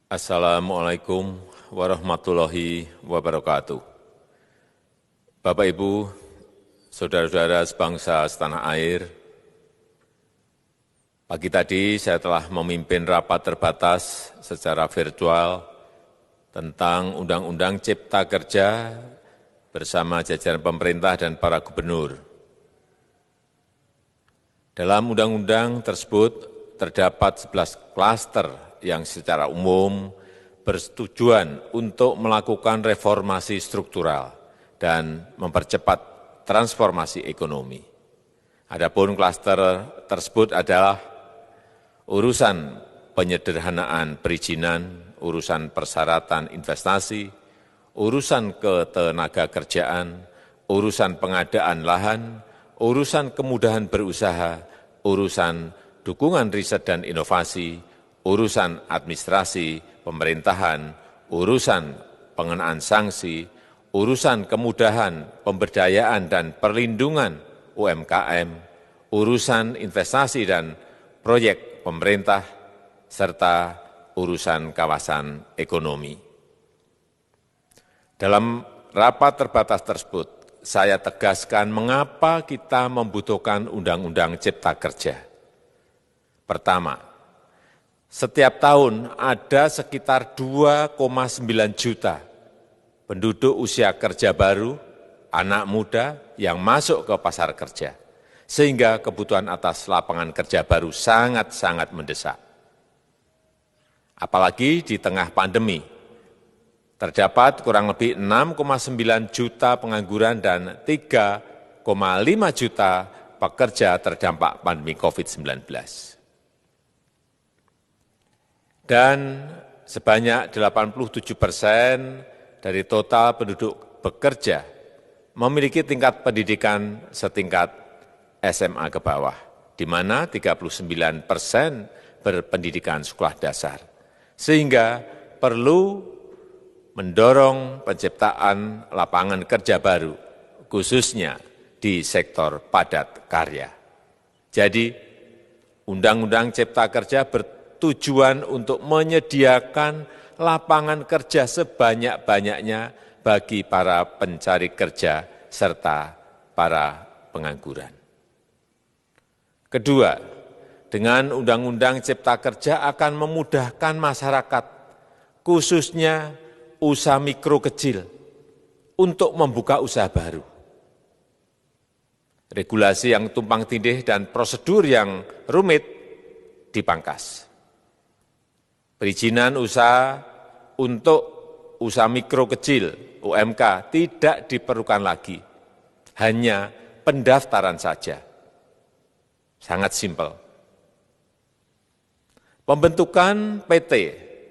Assalamualaikum warahmatullahi wabarakatuh. Bapak, Ibu, saudara-saudara sebangsa setanah air, pagi tadi saya telah memimpin rapat terbatas secara virtual tentang Undang-Undang Cipta Kerja bersama jajaran pemerintah dan para gubernur. Dalam undang-undang tersebut terdapat 11 klaster yang secara umum bertujuan untuk melakukan reformasi struktural dan mempercepat transformasi ekonomi. Adapun klaster tersebut adalah urusan penyederhanaan perizinan, urusan persyaratan investasi, urusan ketenagakerjaan, urusan pengadaan lahan, urusan kemudahan berusaha, urusan dukungan riset dan inovasi, urusan administrasi pemerintahan, urusan pengenaan sanksi, urusan kemudahan pemberdayaan dan perlindungan UMKM, urusan investasi dan proyek pemerintah, serta urusan kawasan ekonomi. Dalam rapat terbatas tersebut, saya tegaskan mengapa kita membutuhkan Undang-Undang Cipta Kerja. Pertama, setiap tahun ada sekitar 2,9 juta penduduk usia kerja baru, anak muda yang masuk ke pasar kerja, sehingga kebutuhan atas lapangan kerja baru sangat-sangat mendesak. Apalagi di tengah pandemi, terdapat kurang lebih 6,9 juta pengangguran dan 3,5 juta pekerja terdampak pandemi COVID-19. Dan sebanyak 87% dari total penduduk bekerja memiliki tingkat pendidikan setingkat SMA ke bawah, di mana 39% berpendidikan sekolah dasar. Sehingga perlu mendorong penciptaan lapangan kerja baru, khususnya di sektor padat karya. Jadi, Undang-Undang Cipta Kerja bertujuan untuk menyediakan lapangan kerja sebanyak-banyaknya bagi para pencari kerja serta para pengangguran. Kedua, dengan Undang-Undang Cipta Kerja akan memudahkan masyarakat, khususnya usaha mikro kecil, untuk membuka usaha baru. Regulasi yang tumpang tindih dan prosedur yang rumit dipangkas. Perizinan usaha untuk usaha mikro kecil (UMK) tidak diperlukan lagi, hanya pendaftaran saja. Sangat simpel. Pembentukan PT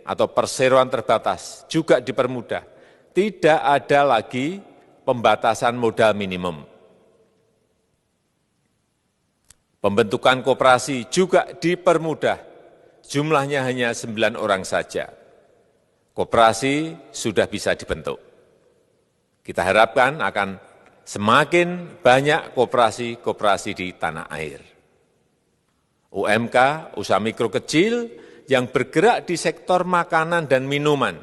atau perseroan terbatas juga dipermudah. Tidak ada lagi pembatasan modal minimum. Pembentukan koperasi juga dipermudah. Jumlahnya hanya 9 orang saja. Koperasi sudah bisa dibentuk. Kita harapkan akan semakin banyak koperasi-koperasi di tanah air. UMK, usaha mikro kecil yang bergerak di sektor makanan dan minuman.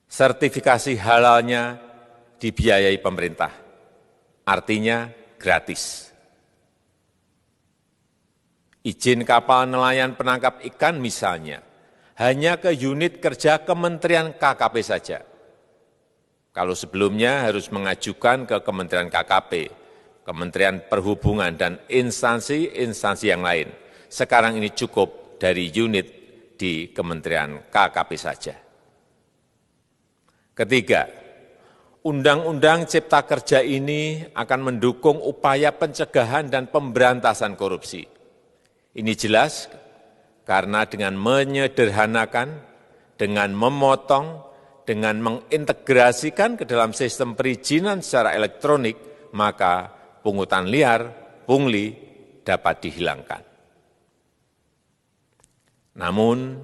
Sertifikasi halalnya dibiayai pemerintah, artinya gratis. Izin kapal nelayan penangkap ikan misalnya, hanya ke unit kerja Kementerian KKP saja. Kalau sebelumnya harus mengajukan ke Kementerian KKP, Kementerian Perhubungan, dan instansi-instansi yang lain. Sekarang ini cukup dari unit di Kementerian KKP saja. Ketiga, Undang-Undang Cipta Kerja ini akan mendukung upaya pencegahan dan pemberantasan korupsi. Ini jelas karena dengan menyederhanakan, dengan memotong, dengan mengintegrasikan ke dalam sistem perizinan secara elektronik, maka pungutan liar, pungli dapat dihilangkan. Namun,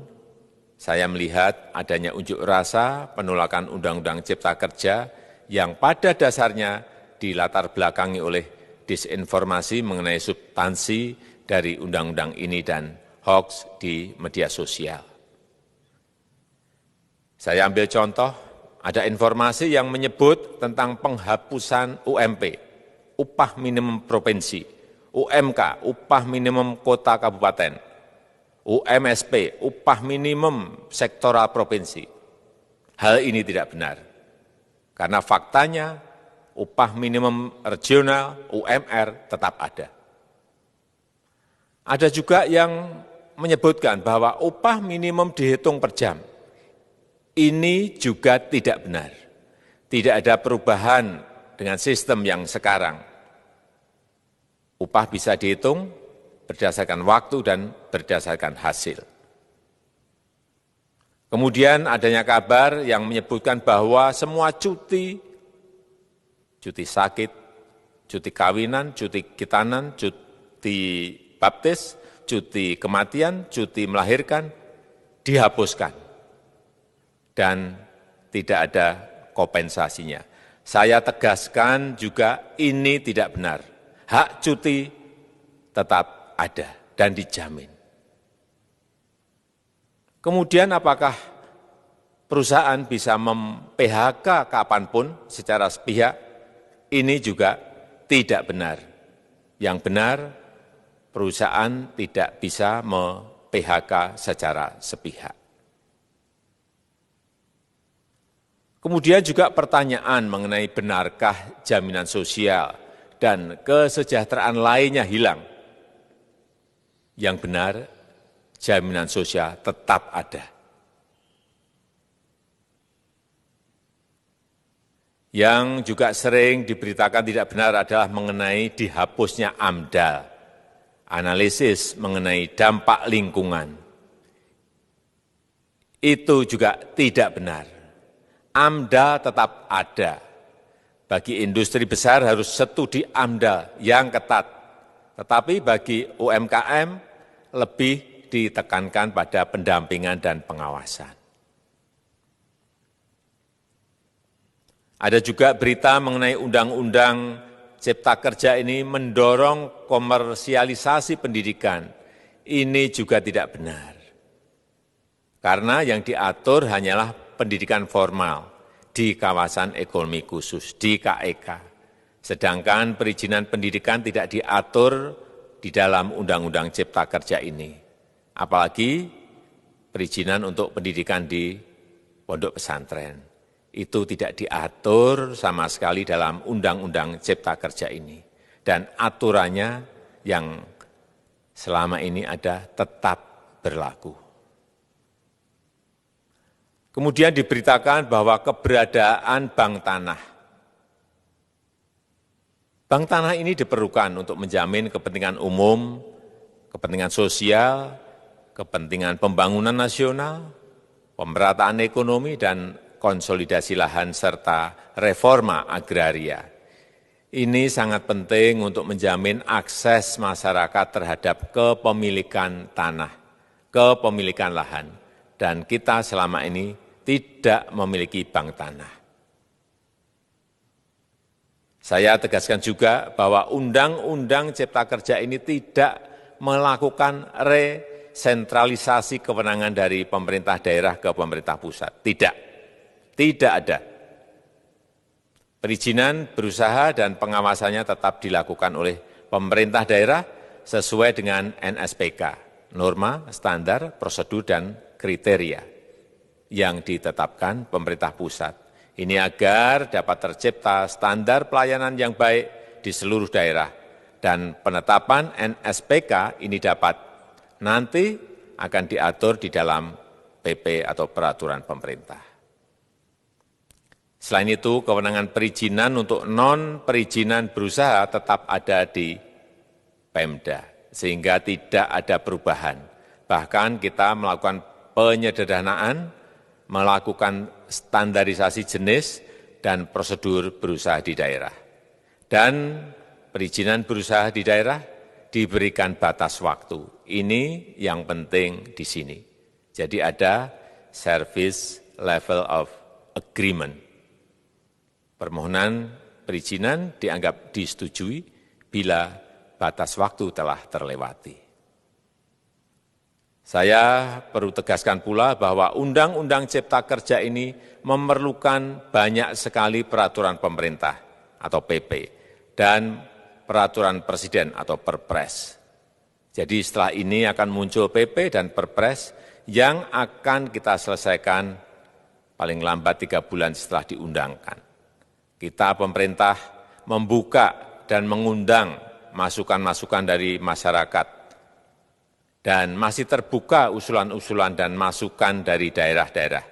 saya melihat adanya unjuk rasa penolakan Undang-Undang Cipta Kerja yang pada dasarnya dilatar belakangi oleh disinformasi mengenai substansi dari undang-undang ini dan hoax di media sosial. Saya ambil contoh, ada informasi yang menyebut tentang penghapusan UMP, upah minimum provinsi, UMK, upah minimum kota kabupaten, UMSP, upah minimum sektoral provinsi. Hal ini tidak benar, karena faktanya upah minimum regional, UMR, tetap ada. Ada juga yang menyebutkan bahwa upah minimum dihitung per jam. Ini juga tidak benar. Tidak ada perubahan dengan sistem yang sekarang. Upah bisa dihitung berdasarkan waktu dan berdasarkan hasil. Kemudian adanya kabar yang menyebutkan bahwa semua cuti sakit, cuti kawinan, cuti khitanan, cuti baptis, cuti kematian, cuti melahirkan, dihapuskan. Dan tidak ada kompensasinya. Saya tegaskan juga ini tidak benar. Hak cuti tetap ada dan dijamin. Kemudian apakah perusahaan bisa mem-PHK kapanpun secara sepihak? Ini juga tidak benar. Yang benar, perusahaan tidak bisa me-PHK secara sepihak. Kemudian juga pertanyaan mengenai benarkah jaminan sosial dan kesejahteraan lainnya hilang. Yang benar, jaminan sosial tetap ada. Yang juga sering diberitakan tidak benar adalah mengenai dihapusnya AMDAL, analisis mengenai dampak lingkungan. Itu juga tidak benar. AMDAL tetap ada. Bagi industri besar harus studi AMDAL yang ketat. Tetapi bagi UMKM lebih ditekankan pada pendampingan dan pengawasan. Ada juga berita mengenai Undang-Undang Cipta Kerja ini mendorong komersialisasi pendidikan. Ini juga tidak benar. Karena yang diatur hanyalah pendidikan formal di kawasan ekonomi khusus, di KEK. Sedangkan perizinan pendidikan tidak diatur di dalam Undang-Undang Cipta Kerja ini. Apalagi perizinan untuk pendidikan di pondok pesantren. Itu tidak diatur sama sekali dalam Undang-Undang Cipta Kerja ini. Dan aturannya yang selama ini ada tetap berlaku. Kemudian diberitakan bahwa keberadaan bank tanah. Bank tanah ini diperlukan untuk menjamin kepentingan umum, kepentingan sosial, kepentingan pembangunan nasional, pemerataan ekonomi, dan konsolidasi lahan serta reforma agraria. Ini sangat penting untuk menjamin akses masyarakat terhadap kepemilikan tanah, kepemilikan lahan. Dan kita selama ini tidak memiliki bank tanah. Saya tegaskan juga bahwa Undang-Undang Cipta Kerja ini tidak melakukan resentralisasi kewenangan dari pemerintah daerah ke pemerintah pusat. Tidak ada. Perizinan berusaha dan pengawasannya tetap dilakukan oleh pemerintah daerah sesuai dengan NSPK, norma, standar, prosedur, dan kriteria yang ditetapkan pemerintah pusat. Ini agar dapat tercipta standar pelayanan yang baik di seluruh daerah. Dan penetapan NSPK ini dapat nanti akan diatur di dalam PP atau peraturan pemerintah. Selain itu, kewenangan perizinan untuk non-perizinan berusaha tetap ada di Pemda, sehingga tidak ada perubahan. Bahkan kita melakukan penyederhanaan, melakukan standarisasi jenis dan prosedur berusaha di daerah. Dan perizinan berusaha di daerah diberikan batas waktu. Ini yang penting di sini. Jadi ada service level of agreement. Permohonan perizinan dianggap disetujui bila batas waktu telah terlewati. Saya perlu tegaskan pula bahwa Undang-Undang Cipta Kerja ini memerlukan banyak sekali peraturan pemerintah atau PP dan peraturan presiden atau Perpres. Jadi setelah ini akan muncul PP dan Perpres yang akan kita selesaikan paling lambat 3 bulan setelah diundangkan. Kita pemerintah membuka dan mengundang masukan-masukan dari masyarakat dan masih terbuka usulan-usulan dan masukan dari daerah-daerah.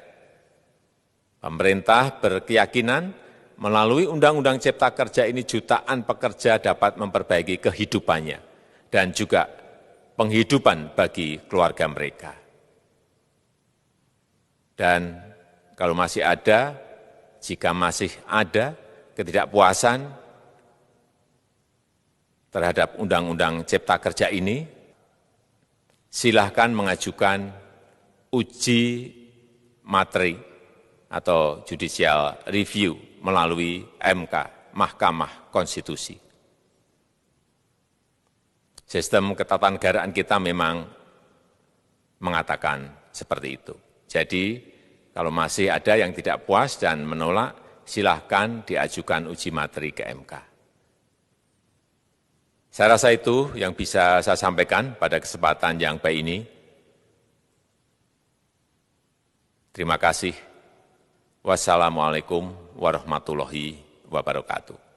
Pemerintah berkeyakinan melalui Undang-Undang Cipta Kerja ini jutaan pekerja dapat memperbaiki kehidupannya dan juga penghidupan bagi keluarga mereka. Dan kalau masih ada, jika masih ada ketidakpuasan terhadap Undang-Undang Cipta Kerja ini, silahkan mengajukan uji materi atau judicial review melalui MK, Mahkamah Konstitusi. Sistem ketatanegaraan kita memang mengatakan seperti itu. Jadi, kalau masih ada yang tidak puas dan menolak, silahkan diajukan uji materi ke MK. Saya rasa itu yang bisa saya sampaikan pada kesempatan yang baik ini. Terima kasih. Wassalamualaikum warahmatullahi wabarakatuh.